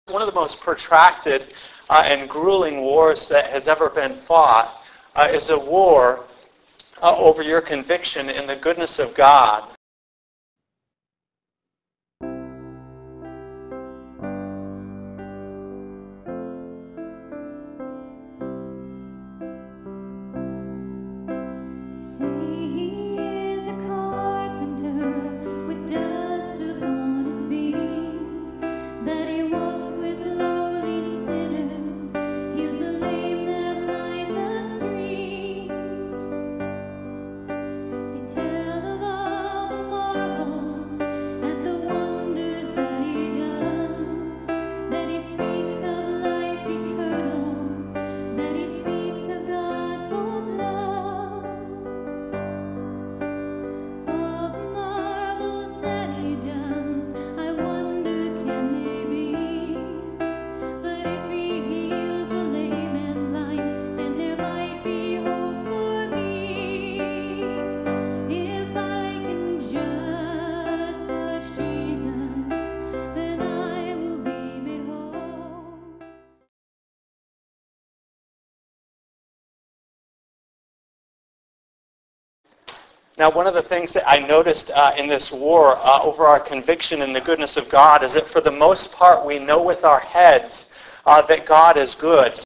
One of the most protracted and grueling wars that has ever been fought is a war over your conviction in the goodness of God. Now, one of the things that I noticed in this war over our conviction in the goodness of God is that for the most part we know with our heads that God is good.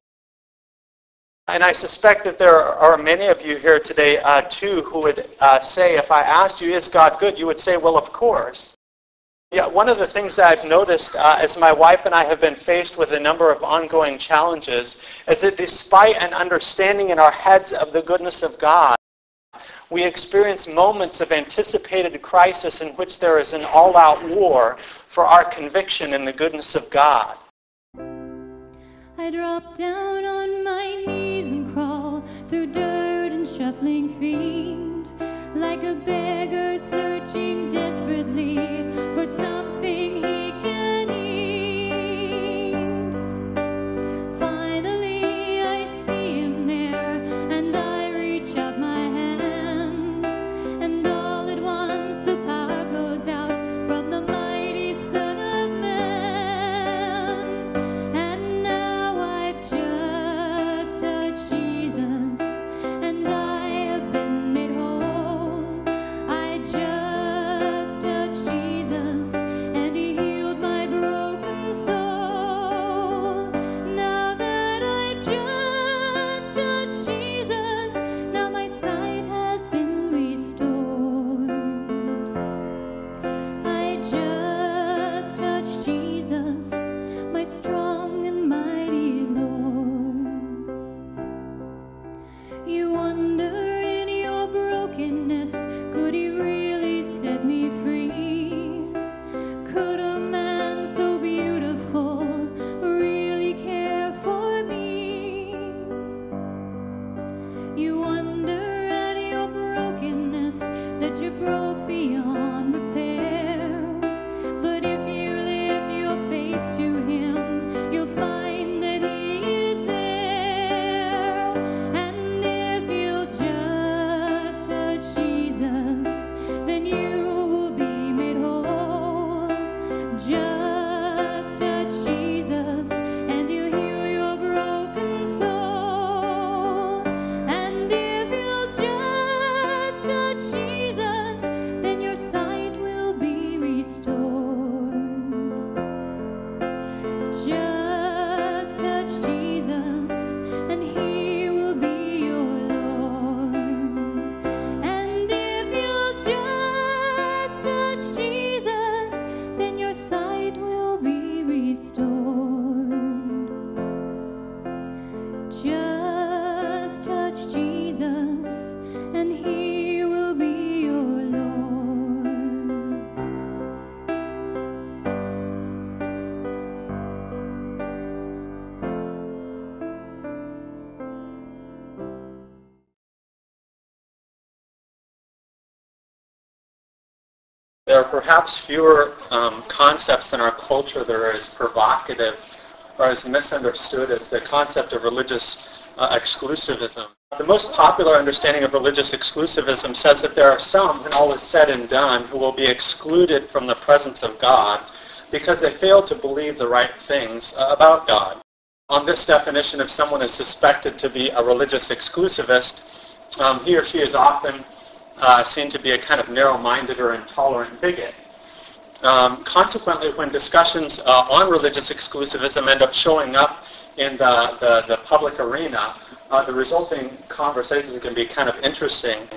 And I suspect that there are many of you here today too who would say, if I asked you, is God good? You would say, well, of course. Yeah, one of the things that I've noticed as my wife and I have been faced with a number of ongoing challenges is that despite an understanding in our heads of the goodness of God, we experience moments of anticipated crisis in which there is an all-out war for our conviction in the goodness of God. I drop down on my knees and crawl through dirt and shuffling feet, like a beggar searching desperately for something he can eat. Finally, I see him there, and I reach out my hand, and all at once the power goes out from the mighty Son of Man. And now I've just touched Jesus, and I have been made whole. I just touched Jesus, and he healed my broken soul. Now that I've just touched Jesus, now my sight has been restored. I just touched Jesus, my strong and mighty Lord. You wonder in your brokenness, could he really set me free? Could a man so beautiful really care for me? You wonder at your brokenness, that you broke beyond repair. But if you lift your face to him, you'll find that he is there. And if you'll just touch Jesus, then you will be made whole. Just touch Jesus, and he'll heal your broken soul. And if you'll just touch Jesus, then your sight will be restored. Just touch Jesus, and he will be your Lord. And if you'll just touch Jesus, then your sight will be restored. Just touch Jesus, and he will be your Lord. There are perhaps fewer concepts in our culture that are as provocative or as misunderstood as the concept of religious exclusivism. The most popular understanding of religious exclusivism says that there are some, when all is said and done, who will be excluded from the presence of God because they fail to believe the right things about God. On this definition, if someone is suspected to be a religious exclusivist, he or she is often seen to be a kind of narrow-minded or intolerant bigot. Consequently, when discussions on religious exclusivism end up showing up in the public arena, the resulting conversations can be kind of interesting.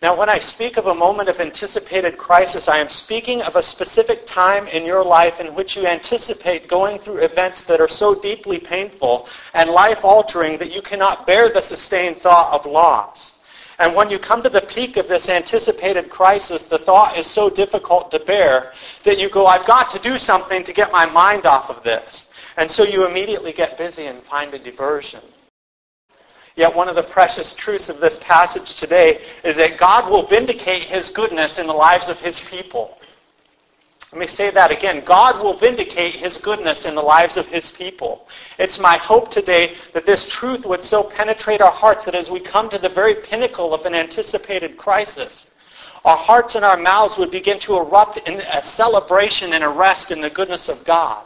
Now, when I speak of a moment of anticipated crisis, I am speaking of a specific time in your life in which you anticipate going through events that are so deeply painful and life-altering that you cannot bear the sustained thought of loss. And when you come to the peak of this anticipated crisis, the thought is so difficult to bear that you go, I've got to do something to get my mind off of this. And so you immediately get busy and find a diversion. Yet one of the precious truths of this passage today is that God will vindicate his goodness in the lives of his people. Let me say that again. God will vindicate his goodness in the lives of his people. It's my hope today that this truth would so penetrate our hearts that as we come to the very pinnacle of an anticipated crisis, our hearts and our mouths would begin to erupt in a celebration and a rest in the goodness of God.